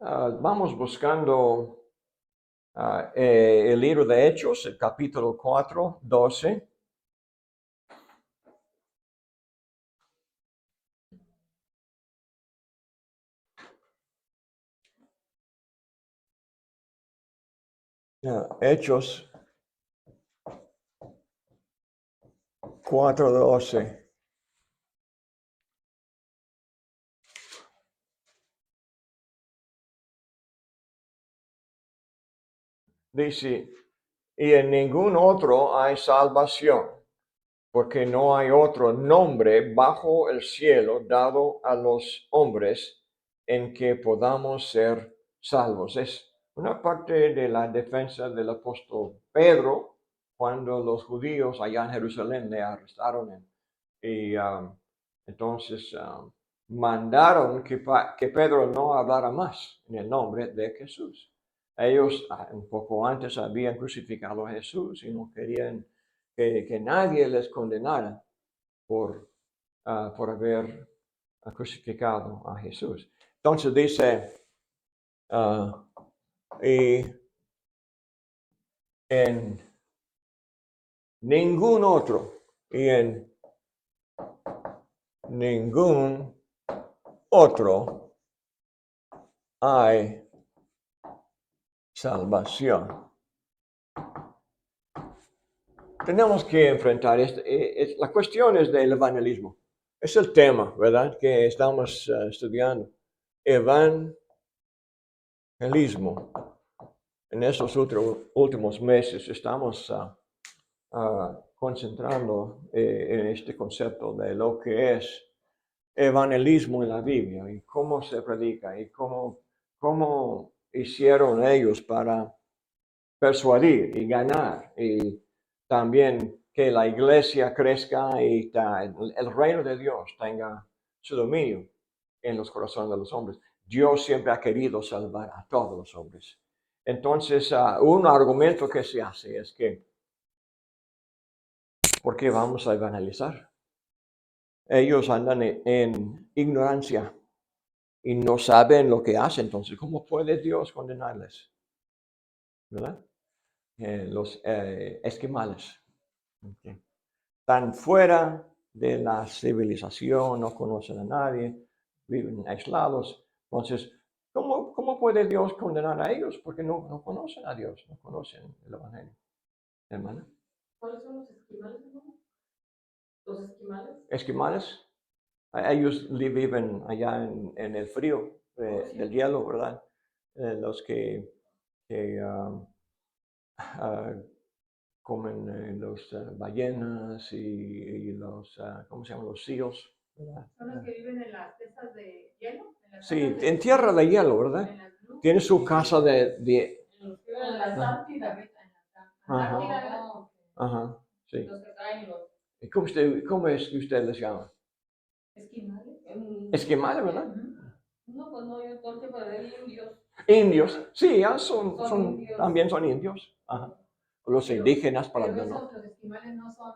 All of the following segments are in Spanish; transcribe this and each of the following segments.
Vamos buscando el libro de Hechos, el capítulo 4, 12. Hechos 4, 12. Dice, y en ningún otro hay salvación, porque no hay otro nombre bajo el cielo dado a los hombres en que podamos ser salvos. Es una parte de la defensa del apóstol Pedro cuando los judíos allá en Jerusalén le arrestaron y entonces mandaron que Pedro no hablara más en el nombre de Jesús. Ellos un poco antes habían crucificado a Jesús y no querían que nadie les condenara por haber crucificado a Jesús. Entonces dice, y en ningún otro, y en ningún otro hay salvación. Tenemos que enfrentar la cuestión es del evangelismo. Es el tema, ¿verdad? Que estamos estudiando. Evangelismo. En estos últimos meses estamos concentrando en este concepto de lo que es evangelismo en la Biblia y cómo se predica y cómo hicieron ellos para persuadir y ganar y también que la iglesia crezca y el reino de Dios tenga su dominio en los corazones de los hombres. Dios siempre ha querido salvar a todos los hombres. Entonces, un argumento que se hace es que, ¿por qué vamos a evangelizar? Ellos andan en ignorancia y no saben lo que hacen. Entonces, ¿cómo puede Dios condenarles? ¿Verdad? Los esquimales. Okay. Están fuera de la civilización, no conocen a nadie, viven aislados. Entonces, ¿cómo puede Dios condenar a ellos? Porque no conocen a Dios, no conocen el Evangelio. Hermana. ¿Cuáles son los esquimales, hermano? ¿Los esquimales? Esquimales. Ellos viven allá en el frío del hielo, ¿verdad? Los que comen los ballenas y los, ¿cómo se llaman? Los seals, ¿verdad? ¿Son los que viven en las piezas de hielo? Sí, en tierra de hielo, ¿verdad? Tiene su casa de En la Antártida. Ajá. Ajá, sí. Los que traen los ¿Y cómo es que usted les llama? esquimales. Esquimales, ¿verdad? No, pues no, yo todo el tiempo de indios. Indios, sí, Indios. también son indios. Ajá. Los indígenas para el norte. Los esquimales no son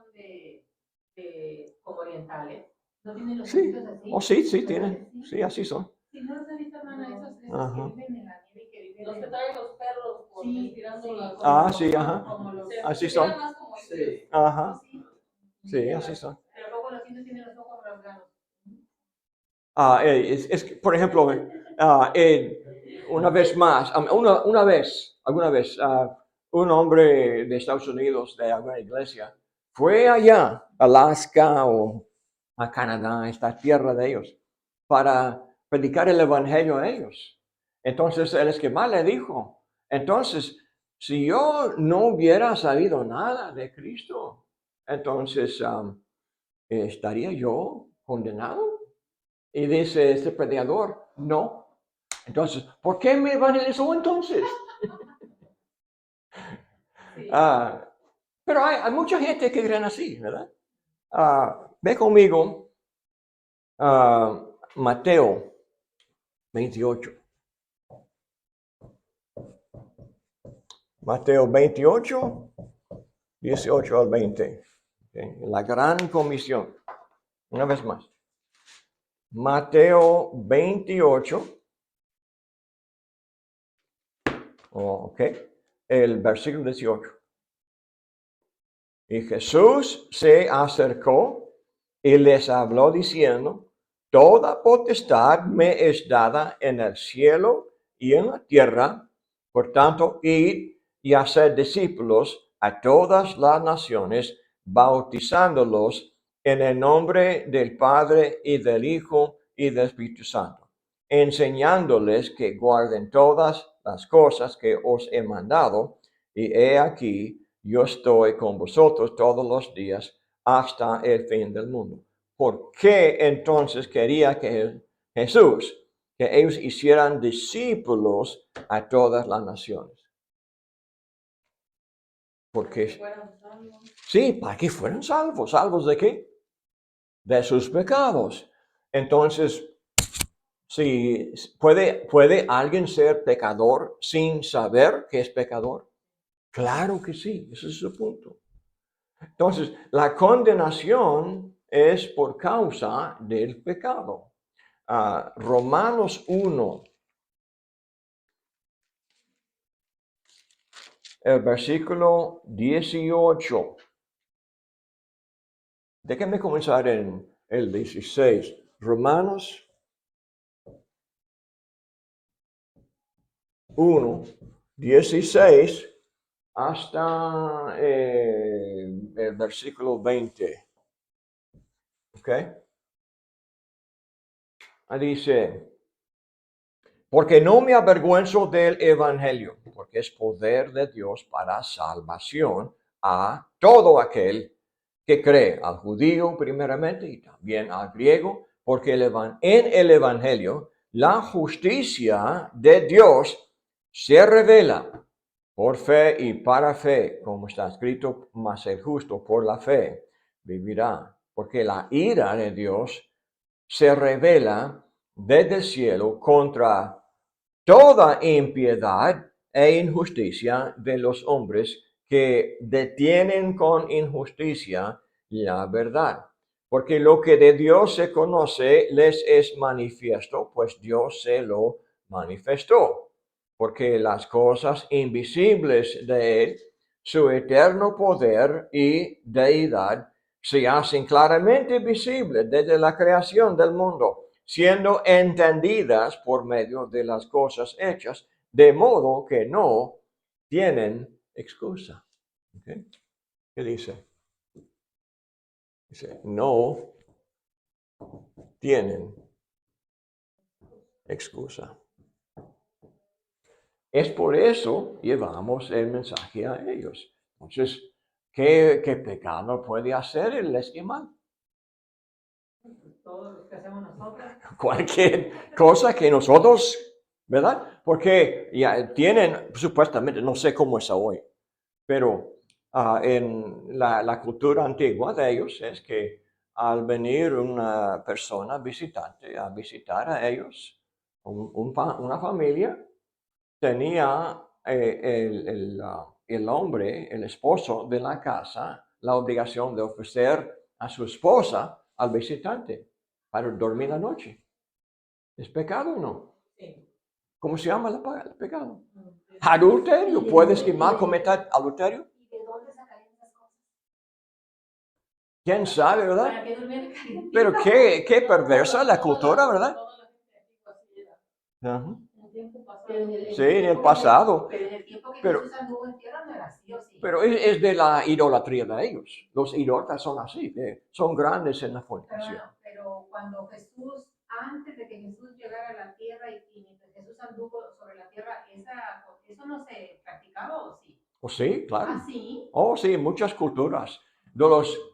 como orientales. No tienen los Sí, ojitos así. sí, tienen. Sí, así son. Si no los han visto, hermana, esos que viven en la nieve y que viven. Los que traen los perros por estirando la. Sí, ajá. Así son. Sí. Ajá. Sí, así son. Pero luego los indios tienen los ojos rasgados. Por ejemplo, una vez más, alguna vez, un hombre de Estados Unidos, de alguna iglesia, fue allá, a Alaska o a Canadá, esta tierra de ellos, para predicar el evangelio a ellos. Entonces el esquimal le dijo, entonces, si yo no hubiera sabido nada de Cristo, entonces, ¿estaría yo condenado? Y dice este predicador, no. Entonces, ¿por qué me evangelizó entonces? Sí. Pero hay mucha gente que creen así, ¿verdad? Ve conmigo Mateo 28. Mateo 28, 18 al 20. Okay. La gran comisión. Una vez más. Mateo 28, Ok. El versículo 18. Y Jesús se acercó y les habló diciendo, toda potestad me es dada en el cielo y en la tierra. Por tanto, id y haced discípulos a todas las naciones, bautizándolos en el nombre del Padre y del Hijo y del Espíritu Santo, enseñándoles que guarden todas las cosas que os he mandado. Y he aquí, yo estoy con vosotros todos los días hasta el fin del mundo. ¿Por qué entonces quería que Jesús, que ellos hicieran discípulos a todas las naciones? Porque sí, para que fueran salvos. ¿Salvos de qué? De sus pecados. Entonces, si puede alguien ser pecador sin saber que es pecador. Claro que sí, ese es su punto. Entonces, la condenación es por causa del pecado. Romanos 1, el versículo 18. Déjenme comenzar en el 16. Romanos 1, 16 hasta el versículo 20. ¿Ok? Dice, porque no me avergüenzo del evangelio, porque es poder de Dios para salvación a todo aquel que cree, al judío primeramente y también al griego, porque en el evangelio la justicia de Dios se revela por fe y para fe, como está escrito, mas el justo por la fe vivirá, porque la ira de Dios se revela desde el cielo contra toda impiedad e injusticia de los hombres que detienen con injusticia la verdad. Porque lo que de Dios se conoce les es manifiesto, pues Dios se lo manifestó. Porque las cosas invisibles de Él, su eterno poder y deidad, se hacen claramente visibles desde la creación del mundo, siendo entendidas por medio de las cosas hechas, de modo que no tienen excusa. ¿Okay? ¿Qué dice? Dice, no tienen excusa. Es por eso llevamos el mensaje a ellos. Entonces, ¿qué pecado puede hacer el esquimal? Todo lo que hacemos nosotros. Cualquier cosa que nosotros, ¿verdad? Porque ya tienen, supuestamente, no sé cómo es hoy, pero en la cultura antigua de ellos es que al venir una persona visitante a visitar a ellos, una familia, tenía el hombre, el esposo de la casa, la obligación de ofrecer a su esposa al visitante para dormir la noche. ¿Es pecado o no? Sí. ¿Cómo se llama el pecado? Adulterio. ¿Puedes esquimar cometer adulterio? ¿Y de dónde sacarían esas cosas? ¿Quién sabe, verdad? Para que durmiera calientito. Pero qué perversa la cultura, ¿verdad? Toda la gente así era. Ajá. En el tiempo pasado. Sí, en el pasado. Pero en el tiempo que Pero- Jesús anduvo en tierra no era así, ¿o sí? Pero es de la idolatría de ellos. Los idólatras son así, son grandes en la fornicación. Pero cuando Jesús, antes de que Jesús llegara a la tierra y mientras Jesús anduvo sobre la tierra, ¿eso no se practicaba o sí? ¿Oh, sí? Claro. ¿Ah, sí? Oh, sí, muchas culturas.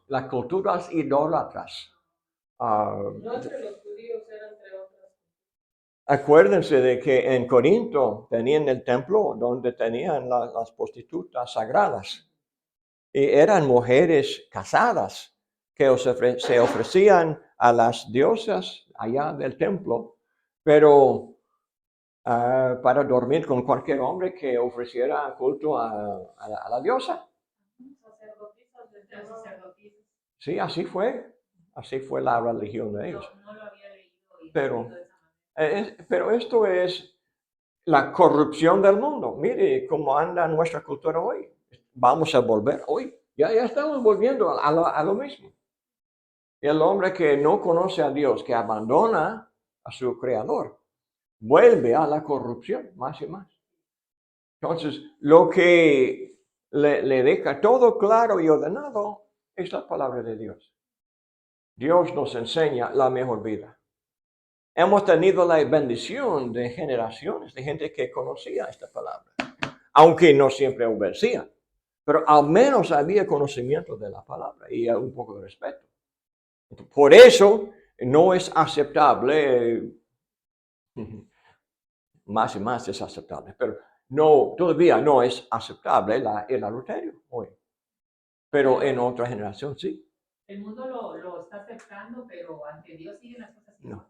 Las culturas idólatras. No entre los judíos, era entre otras. Acuérdense de que en Corinto tenían el templo donde tenían las prostitutas sagradas. Y eran mujeres casadas que se ofrecían a las diosas allá del templo, pero para dormir con cualquier hombre que ofreciera culto a la diosa. Sacerdotisas del templo. Sacerdotisas. Sí, así fue la religión de ellos. No lo había leído. Pero esto es la corrupción del mundo. Mire cómo anda nuestra cultura hoy. Vamos a volver hoy. Ya estamos volviendo a lo mismo. El hombre que no conoce a Dios, que abandona a su creador, vuelve a la corrupción más y más. Entonces, lo que le deja todo claro y ordenado es la palabra de Dios. Dios nos enseña la mejor vida. Hemos tenido la bendición de generaciones de gente que conocía esta palabra, aunque no siempre obedecía, pero al menos había conocimiento de la palabra y un poco de respeto. Por eso no es aceptable, más y más es aceptable, pero no, todavía no es aceptable el adulterio hoy. Pero en otra generación sí. El mundo lo está aceptando, pero ante Dios siguen las cosas igual. No.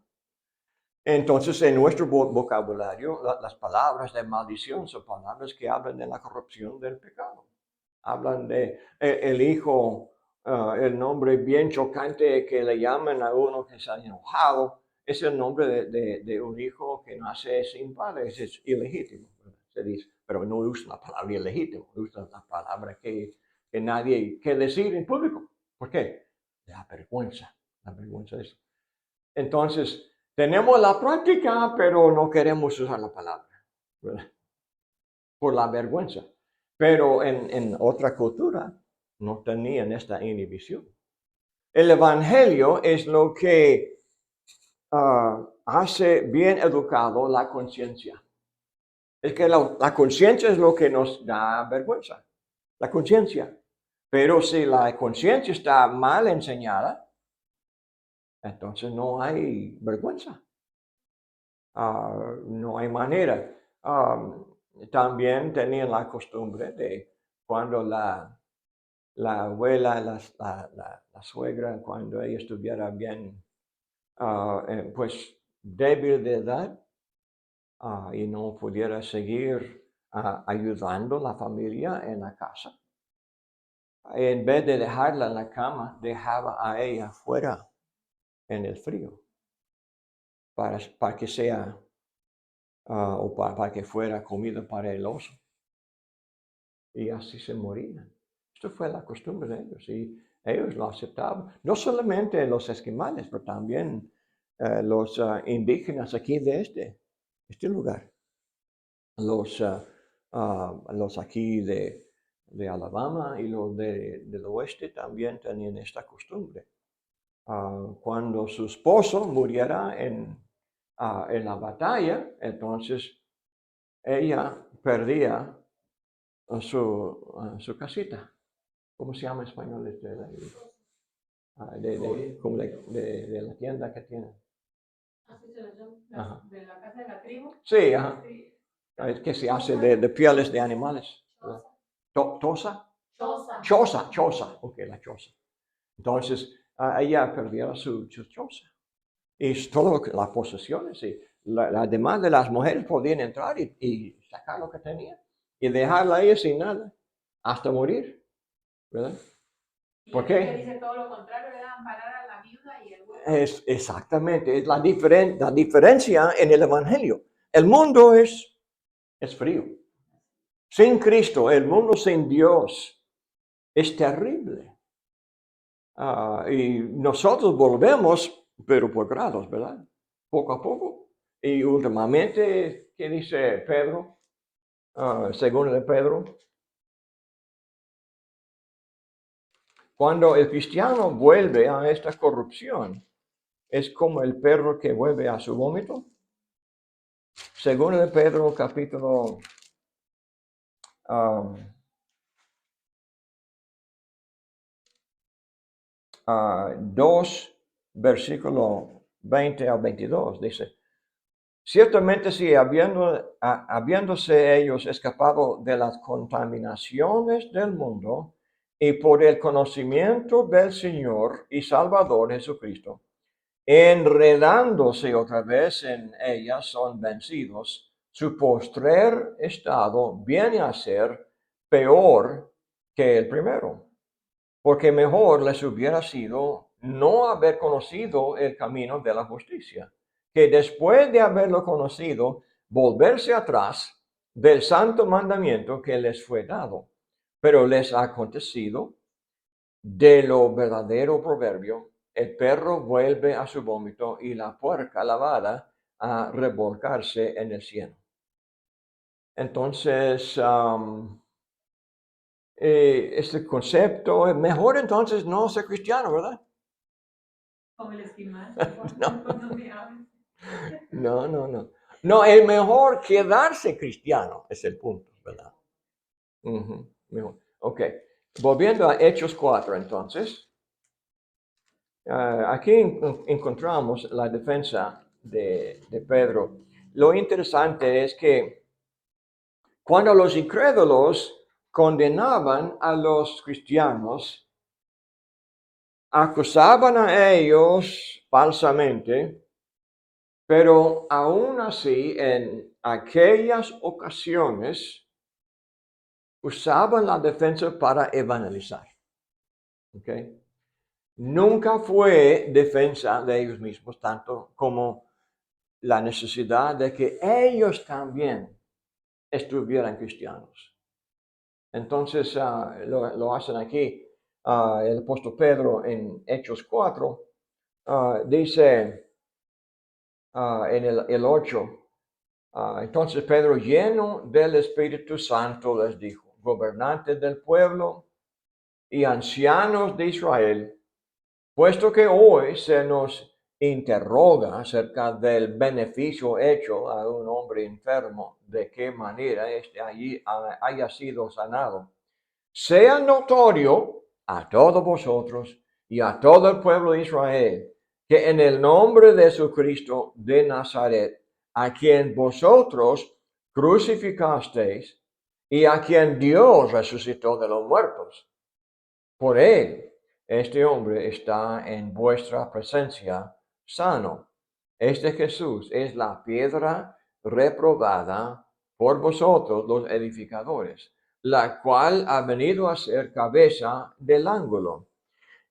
Entonces, en nuestro vocabulario, las palabras de maldición son palabras que hablan de la corrupción del pecado. Hablan de el hijo, el nombre bien chocante que le llaman a uno que se ha enojado, es el nombre de un hijo que nace sin padre, es ilegítimo, se dice. Pero no usa la palabra ilegítimo, usa la palabra que nadie quiere decir en público. ¿Por qué? La vergüenza de eso. Entonces, tenemos la práctica, pero no queremos usar la palabra, ¿verdad? Por la vergüenza. Pero en otra cultura no tenían esta inhibición. El Evangelio es lo que hace bien educado la conciencia. Es que la conciencia es lo que nos da vergüenza, la conciencia. Pero si la conciencia está mal enseñada, entonces no hay vergüenza. No hay manera. También tenían la costumbre de cuando la abuela, la suegra, cuando ella estuviera bien, pues débil de edad y no pudiera seguir ayudando a la familia en la casa, en vez de dejarla en la cama, dejaba a ella fuera en el frío para que sea o para que fuera comida para el oso. Y así se morían. Esto fue la costumbre de ellos y ellos lo aceptaban. No solamente los esquimales, pero también los indígenas aquí de este lugar. Los aquí de Alabama y los del oeste también tenían esta costumbre. Cuando su esposo muriera en la batalla, entonces ella perdía su casita. ¿Cómo se llama en español? De la tienda que tiene. De la casa de la tribu. Sí, ajá. Es que se hace de pieles de animales. ¿Tosa? Choza. Ok, la choza. Entonces, ella perdió su choza. Y todo las posesiones. Y las demás de las mujeres podían entrar y sacar lo que tenían. Y dejarla ahí sin nada. Hasta morir. ¿Verdad? ¿Por qué? Dice todo lo contrario, le dan amparar a la viuda y el huérfano. Es exactamente, es la diferencia en el Evangelio. El mundo es frío. Sin Cristo, el mundo sin Dios es terrible. Y nosotros volvemos, pero por grados, ¿verdad? Poco a poco. Y últimamente, ¿qué dice Pedro? Según de Pedro. Cuando el cristiano vuelve a esta corrupción, es como el perro que vuelve a su vómito. Según de Pedro, capítulo 2, versículo 20 al 22, dice: ciertamente si habiéndose ellos escapado de las contaminaciones del mundo y por el conocimiento del Señor y Salvador Jesucristo, enredándose otra vez en ellas, son vencidos, su postrer estado viene a ser peor que el primero, porque mejor les hubiera sido no haber conocido el camino de la justicia, que después de haberlo conocido, volverse atrás del santo mandamiento que les fue dado, pero les ha acontecido de lo verdadero proverbio, el perro vuelve a su vómito y la puerca lavada a revolcarse en el cielo. Entonces, este concepto es mejor entonces no ser cristiano, ¿verdad? Como el esquimal, No. cuando me hablan. No. No, es mejor quedarse cristiano, es el punto, ¿verdad? Mejor. Ok, volviendo a Hechos 4 entonces. Aquí encontramos la defensa de Pedro. Lo interesante es que cuando los incrédulos condenaban a los cristianos, acusaban a ellos falsamente, pero aún así en aquellas ocasiones usaban la defensa para evangelizar. ¿Okay? Nunca fue defensa de ellos mismos, tanto como la necesidad de que ellos también estuvieran cristianos. Entonces lo hacen aquí. El apóstol Pedro en Hechos 4 dice en el 8, entonces Pedro, lleno del Espíritu Santo, les dijo: gobernantes del pueblo y ancianos de Israel, puesto que hoy se nos interroga acerca del beneficio hecho a un hombre enfermo, de qué manera éste allí haya sido sanado, sea notorio a todos vosotros y a todo el pueblo de Israel, que en el nombre de Jesucristo de Nazaret, a quien vosotros crucificasteis y a quien Dios resucitó de los muertos, por él, este hombre está en vuestra presencia sano. Este Jesús es la piedra reprobada por vosotros los edificadores, la cual ha venido a ser cabeza del ángulo.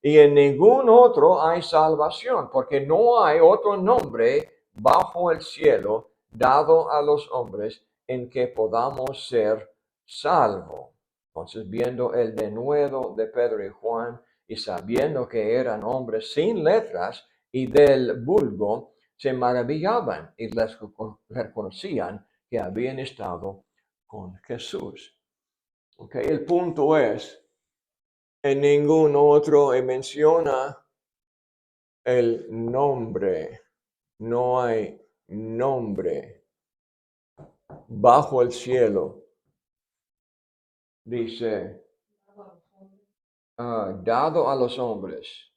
Y en ningún otro hay salvación, porque no hay otro nombre bajo el cielo dado a los hombres en que podamos ser salvos. Entonces, viendo el denuedo de Pedro y Juan y sabiendo que eran hombres sin letras y del vulgo, se maravillaban y les reconocían que habían estado con Jesús. Okay, el punto es, en ningún otro menciona el nombre. No hay nombre bajo el cielo. Dice, dado a los hombres.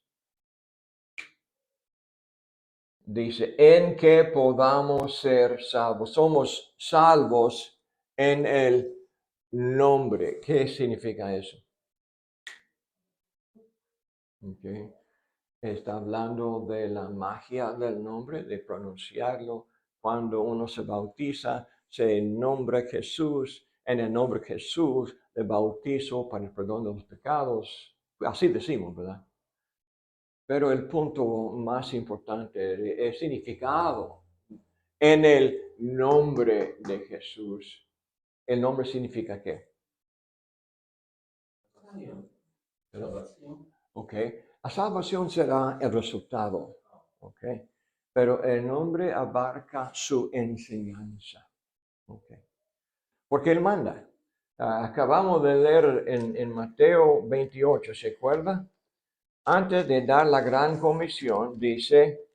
Dice, en que podamos ser salvos. Somos salvos en el nombre. ¿Qué significa eso? Okay. Está hablando de la magia del nombre, de pronunciarlo. Cuando uno se bautiza, se nombra Jesús. En el nombre de Jesús, le bautizo para el perdón de los pecados. Así decimos, ¿verdad? Pero el punto más importante es significado. En el nombre de Jesús. ¿El nombre significa qué? Ok. La salvación será el resultado. Ok. Pero el nombre abarca su enseñanza. Ok. Porque Él manda. Acabamos de leer en Mateo 28, ¿se acuerda? Antes de dar la gran comisión, dice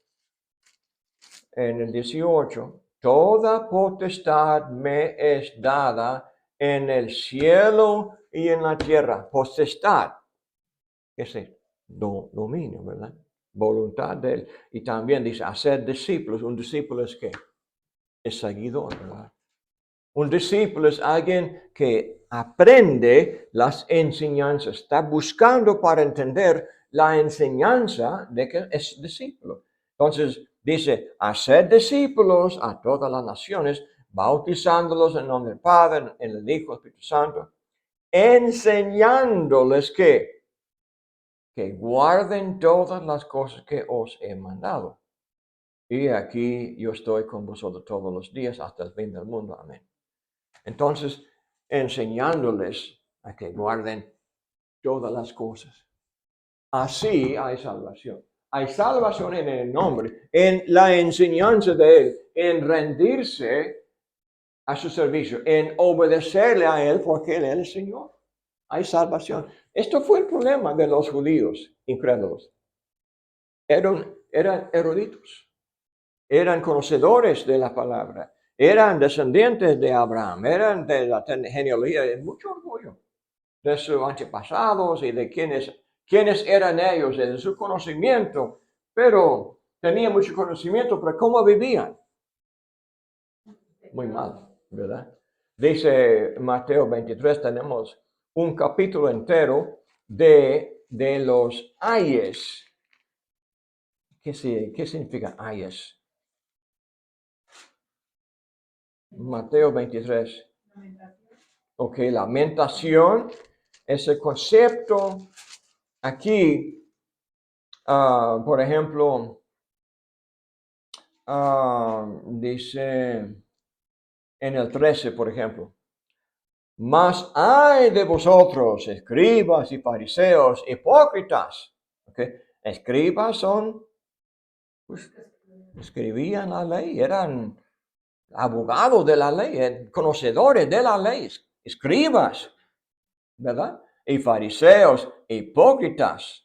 en el 18, toda potestad me es dada en el cielo y en la tierra. Potestad. Ese dominio, ¿verdad? Voluntad de Él. Y también dice, hacer discípulos. Un discípulo es ¿qué? Es seguidor, ¿verdad? Un discípulo es alguien que aprende las enseñanzas, está buscando para entender la enseñanza de que es discípulo. Entonces dice, hacer discípulos a todas las naciones, bautizándolos en nombre del Padre, en el Hijo, Espíritu Santo, enseñándoles que guarden todas las cosas que os he mandado. y aquí yo estoy con vosotros todos los días hasta el fin del mundo. Amén. Entonces, enseñándoles a que guarden todas las cosas. Así hay salvación. Hay salvación en el nombre, en la enseñanza de Él, en rendirse a su servicio, en obedecerle a Él porque Él es el Señor. Hay salvación. Esto fue el problema de los judíos incrédulos. Eran eruditos, eran conocedores de la palabra, eran descendientes de Abraham, eran de la genealogía, de mucho orgullo de sus antepasados y de quiénes eran ellos, de su conocimiento, pero tenían mucho conocimiento, pero ¿cómo vivían? Muy mal, ¿verdad? Dice Mateo 23, tenemos un capítulo entero de los ayes. ¿Qué significa ayes? Mateo 23. Ok, lamentación, ese concepto aquí, por ejemplo, dice en el 13, por ejemplo, mas hay de vosotros, escribas y fariseos, hipócritas. Okay. Escribas son, pues, escribían la ley, eran abogados de la ley, conocedores de la ley, escribas, ¿verdad? Y fariseos, hipócritas.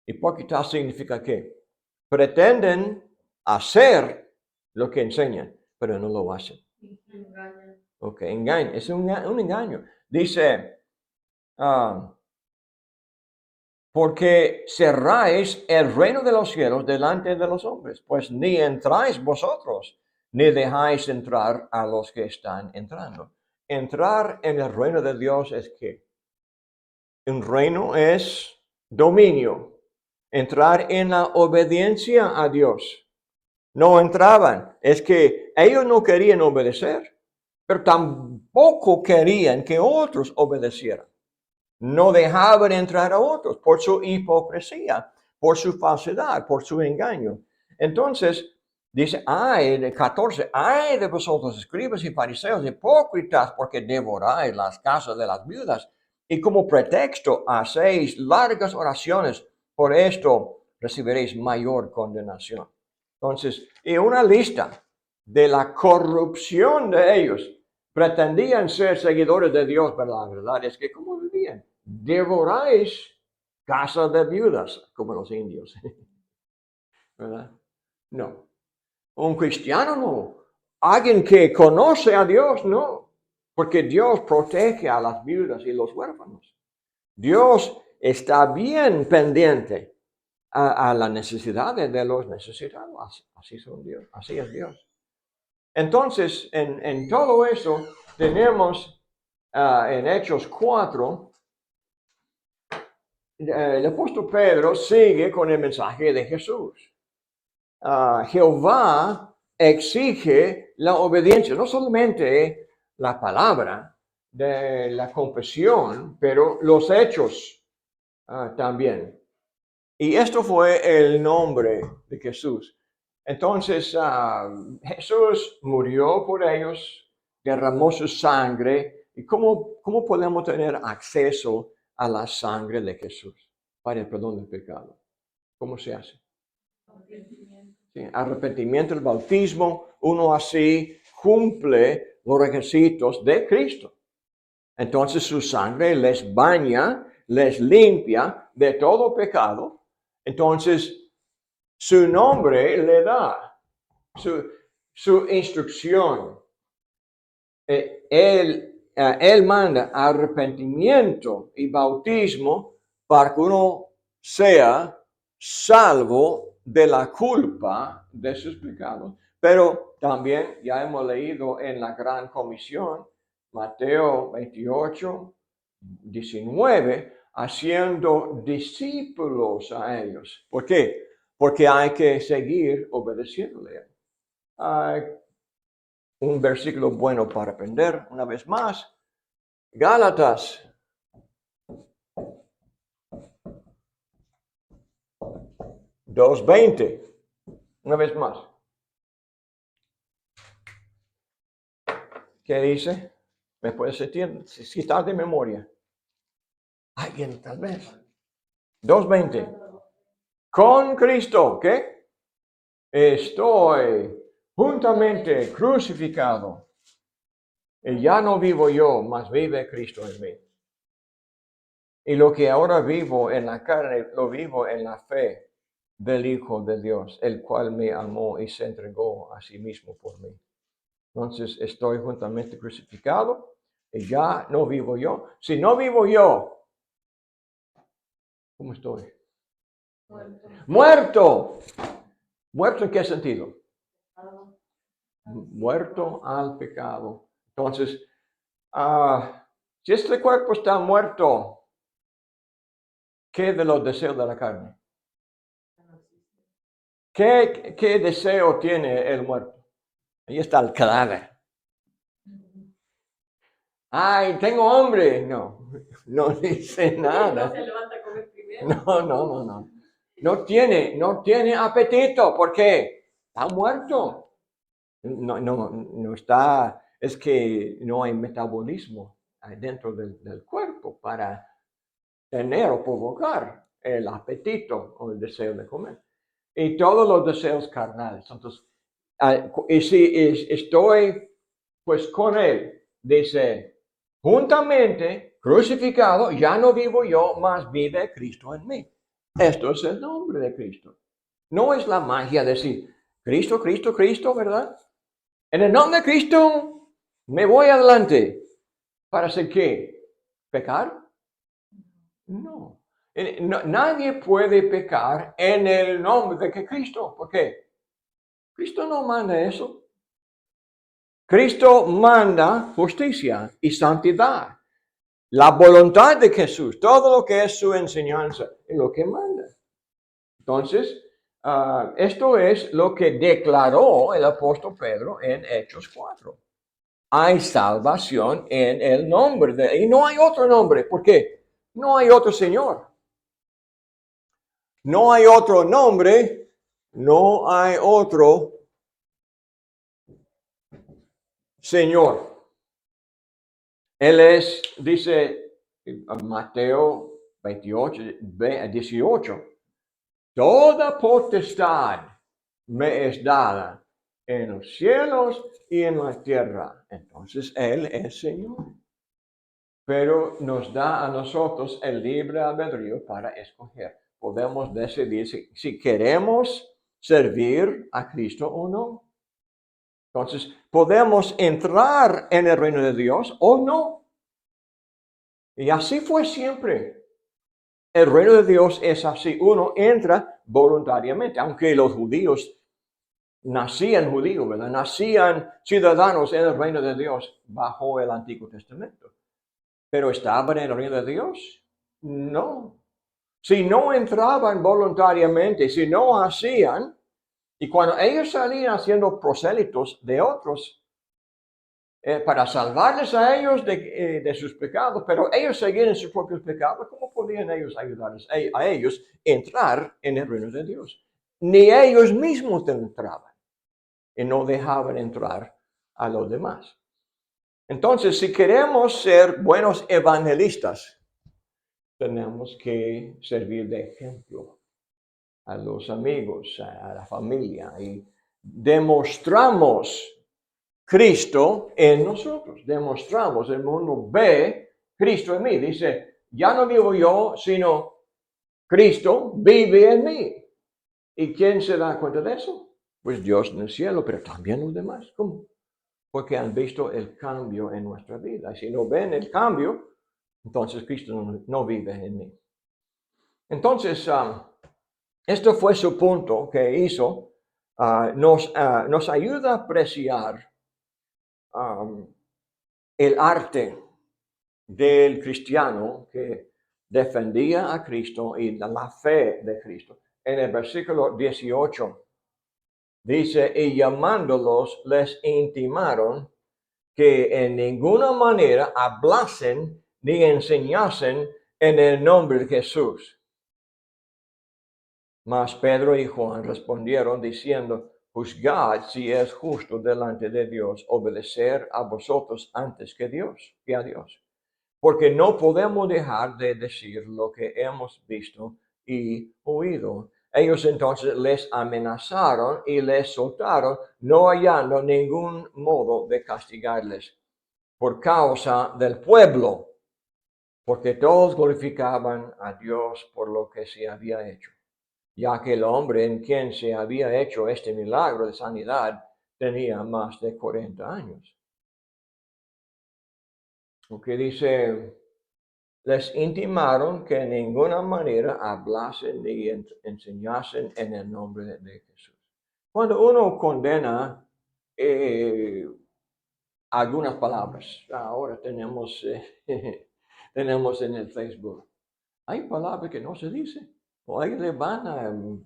Hipócritas significa que pretenden hacer lo que enseñan, pero no lo hacen. Ok, engaño, es un engaño. Dice, porque cerráis el reino de los cielos delante de los hombres, pues ni entráis vosotros, ni dejáis entrar a los que están entrando. Entrar en el reino de Dios es que un reino es dominio. Entrar en la obediencia a Dios. No entraban, es que ellos no querían obedecer, pero tampoco querían que otros obedecieran. No dejaban entrar a otros por su hipocresía, por su falsedad, por su engaño. Entonces, dice, ay, de 14, ay de vosotros, escribas y fariseos, hipócritas, porque devoráis las casas de las viudas y como pretexto hacéis largas oraciones, por esto recibiréis mayor condenación. Entonces, y una lista de la corrupción de ellos. Pretendían ser seguidores de Dios, pero la verdad es que ¿cómo vivían? Devoráis casas de viudas, como los indios. ¿Verdad? No. Un cristiano no. Alguien que conoce a Dios, no. Porque Dios protege a las viudas y los huérfanos. Dios está bien pendiente a la necesidad de los necesitados. Así son Dios, así es Dios. Entonces, en todo eso, tenemos en Hechos 4, el apóstol Pedro sigue con el mensaje de Jesús. Jehová exige la obediencia, no solamente la palabra de la confesión, pero los hechos también. Y esto fue el nombre de Jesús. Entonces, Jesús murió por ellos, derramó su sangre. ¿Y cómo podemos tener acceso a la sangre de Jesús para el perdón del pecado? ¿Cómo se hace? Sí, arrepentimiento, el bautismo, uno así cumple los requisitos de Cristo. Entonces su sangre les baña, les limpia de todo pecado. Entonces su nombre le da su instrucción. Él manda arrepentimiento y bautismo para que uno sea salvo de la culpa de sus pecados. Pero también ya hemos leído en la Gran Comisión, Mateo 28, 19, haciendo discípulos a ellos. ¿Por qué? Porque hay que seguir obedeciéndole. Hay un versículo bueno para aprender una vez más. Gálatas 2:20. Una vez más. ¿Qué dice? ¿Me puedes citar de memoria? Alguien, tal vez. 2:20. Con Cristo, ¿qué? Estoy juntamente crucificado. Y ya no vivo yo, mas vive Cristo en mí. Y lo que ahora vivo en la carne, lo vivo en la fe del Hijo de Dios, el cual me amó y se entregó a sí mismo por mí. Entonces estoy juntamente crucificado y ya no vivo yo. Si no vivo yo, ¿cómo estoy? Muerto. ¿Muerto en qué sentido? Muerto al pecado. Entonces, si este cuerpo está muerto, ¿qué de los deseos de la carne? ¿Qué deseo tiene el muerto? Ahí está el cadáver. Ay, tengo hambre. No dice nada. No se levanta a comer primero. No. No tiene apetito. ¿Por qué? Está muerto. No está, es que no hay metabolismo dentro del cuerpo para tener o provocar el apetito o el deseo de comer. Y todos los deseos carnales. Entonces, y si estoy pues con él, dice, juntamente crucificado, ya no vivo yo, mas vive Cristo en mí. Esto es el nombre de Cristo. No es la magia de decir, Cristo, Cristo, Cristo, ¿verdad? En el nombre de Cristo me voy adelante. ¿Para hacer qué? ¿Pecar? No. Nadie puede pecar en el nombre de Cristo. ¿Por qué? Cristo no manda eso. Cristo manda justicia y santidad. La voluntad de Jesús, todo lo que es su enseñanza, es lo que manda. Entonces, esto es lo que declaró el apóstol Pedro en Hechos 4. Hay salvación en el nombre y no hay otro nombre. ¿Por qué? No hay otro Señor. No hay otro nombre. No hay otro Señor. Él es, dice Mateo 28, 18, toda potestad me es dada en los cielos y en la tierra. Entonces Él es Señor. Pero nos da a nosotros el libre albedrío para escoger. Podemos decidir si queremos servir a Cristo o no. Entonces, podemos entrar en el reino de Dios o no. Y así fue siempre. El reino de Dios es así. Uno entra voluntariamente, aunque los judíos nacían judíos, ¿verdad? Nacían ciudadanos en el reino de Dios bajo el Antiguo Testamento. ¿Pero estaban en el reino de Dios? No. Si no entraban voluntariamente, si no hacían, y cuando ellos salían haciendo prosélitos de otros, para salvarles a ellos de sus pecados, pero ellos seguían en sus propios pecados, ¿cómo podían ellos ayudarles a ellos entrar en el reino de Dios? Ni ellos mismos entraban y no dejaban entrar a los demás. Entonces, si queremos ser buenos evangelistas, tenemos que servir de ejemplo a los amigos, a la familia, y demostramos Cristo en nosotros. Demostramos, el mundo ve Cristo en mí. Dice, ya no vivo yo, sino Cristo vive en mí. ¿Y quién se da cuenta de eso? Pues Dios en el cielo, pero también los demás. ¿Cómo? Porque han visto el cambio en nuestra vida. Y si no ven el cambio, entonces Cristo no vive en mí. Entonces, esto fue su punto que hizo. Nos ayuda a apreciar el arte del cristiano que defendía a Cristo y la fe de Cristo. En el versículo 18 dice, y llamándolos les intimaron que en ninguna manera hablasen ni enseñasen en el nombre de Jesús. Mas Pedro y Juan respondieron diciendo, juzgad si es justo delante de Dios obedecer a vosotros antes que a Dios. Porque no podemos dejar de decir lo que hemos visto y oído. Ellos entonces les amenazaron y les soltaron, no hallando ningún modo de castigarles por causa del pueblo, porque todos glorificaban a Dios por lo que se había hecho, ya que el hombre en quien se había hecho este milagro de sanidad tenía más de 40 años. Lo que dice, les intimaron que en ninguna manera hablasen ni enseñasen en el nombre de Jesús. Cuando uno condena algunas palabras, ahora tenemos, tenemos en el Facebook, hay palabras que no se dicen, o ahí le van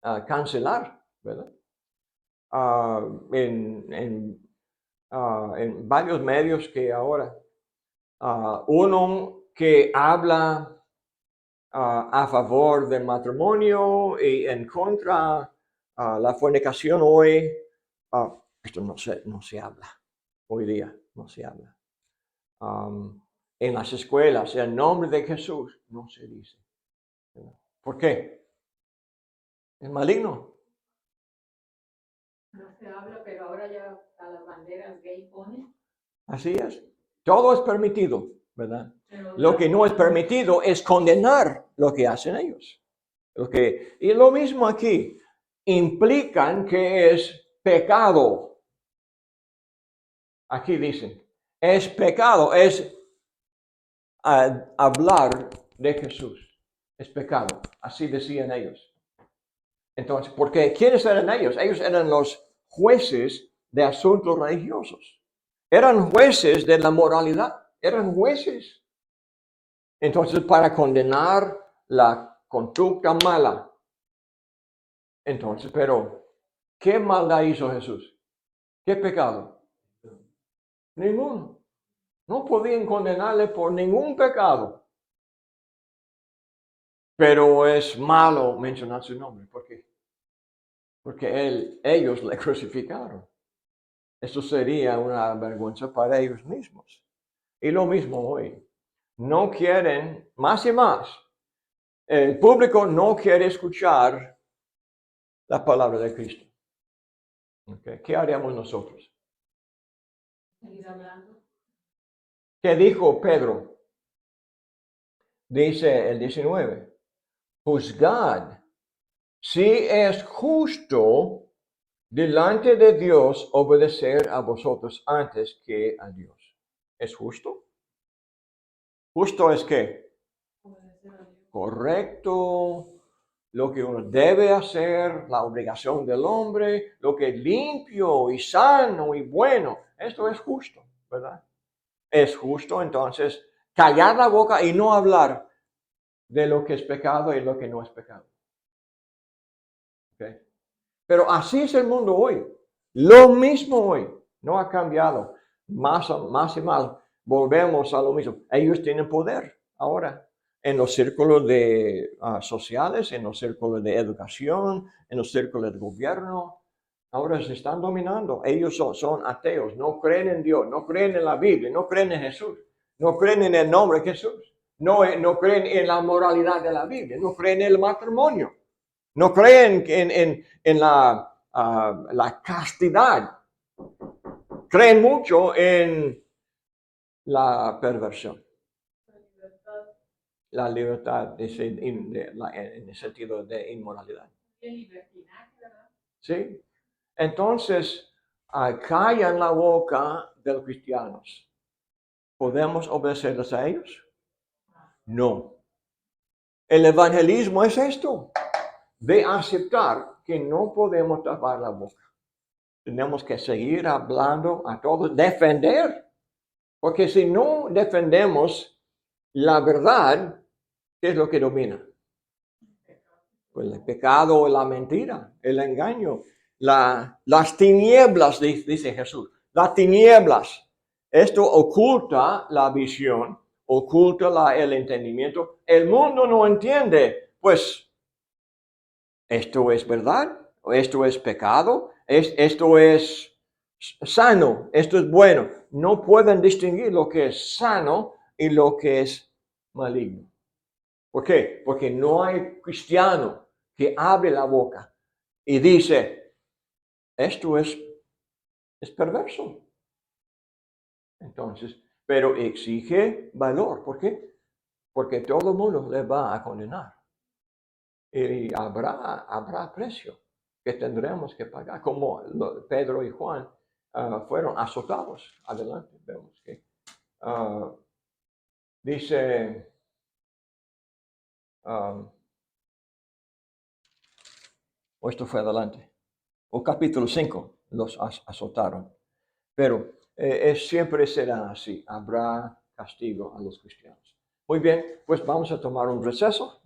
a cancelar, ¿verdad? En varios medios que ahora uno que habla a favor del matrimonio y en contra la fornicación hoy, esto no se habla, hoy día no se habla. En las escuelas, el nombre de Jesús no se dice. ¿Por qué? Es maligno. No se habla, pero ahora ya a las banderas gay ponen. Así es. Todo es permitido, ¿verdad? Pero Lo que no es permitido es condenar lo que hacen ellos. Y lo mismo aquí, implican que es pecado. Aquí dicen, es pecado, es hablar de Jesús. Es pecado, así decían ellos. Entonces, porque ¿quiénes eran ellos? Ellos eran los jueces de asuntos religiosos. Eran jueces de la moralidad, eran jueces. Entonces, para condenar la conducta mala. Entonces, pero, ¿qué maldad hizo Jesús? ¿Qué pecado? Ninguno. No podían condenarle por ningún pecado. Pero es malo mencionar su nombre. ¿Por qué? Porque ellos le crucificaron. Eso sería una vergüenza para ellos mismos. Y lo mismo hoy. No quieren, más y más, el público no quiere escuchar la palabra de Cristo. Okay. ¿Qué haríamos nosotros? seguir hablando. ¿Qué dijo Pedro? Dice el 19, juzgad si es justo delante de Dios obedecer a vosotros antes que a Dios. ¿Es justo? ¿Justo es qué? Correcto, lo que uno debe hacer, la obligación del hombre, lo que es limpio y sano y bueno. Esto es justo, ¿verdad? Es justo entonces callar la boca y no hablar de lo que es pecado y lo que no es pecado. ¿Okay? Pero así es el mundo hoy. Lo mismo hoy. No ha cambiado. Más y más. Volvemos a lo mismo. Ellos tienen poder ahora en los círculos sociales, en los círculos de educación, en los círculos de gobierno. Ahora se están dominando. Ellos son ateos. No creen en Dios. No creen en la Biblia. No creen en Jesús. No creen en el nombre de Jesús. No creen en la moralidad de la Biblia. No creen en el matrimonio. No creen en la castidad. Creen mucho en la perversión. La libertad en el sentido de inmoralidad. ¿Sí? Entonces, callan la boca de los cristianos. ¿Podemos obedecerles a ellos? No. El evangelismo es esto, de aceptar que no podemos tapar la boca. Tenemos que seguir hablando a todos, defender, porque si no defendemos la verdad, ¿qué es lo que domina? Pues el pecado, la mentira, el engaño, las tinieblas, dice Jesús, las tinieblas. Esto oculta la visión, oculta el entendimiento. El mundo no entiende, pues, esto es verdad, esto es pecado, esto es sano, esto es bueno. No pueden distinguir lo que es sano y lo que es maligno. ¿Por qué? Porque no hay cristiano que abre la boca y dice, esto es perverso. Entonces, pero exige valor. ¿Por qué? Porque todo el mundo le va a condenar. Y habrá precio que tendremos que pagar, como Pedro y Juan fueron azotados. Adelante, vemos que dice, o esto fue adelante, o capítulo 5, los azotaron. Pero siempre será así, habrá castigo a los cristianos. Muy bien, pues vamos a tomar un receso.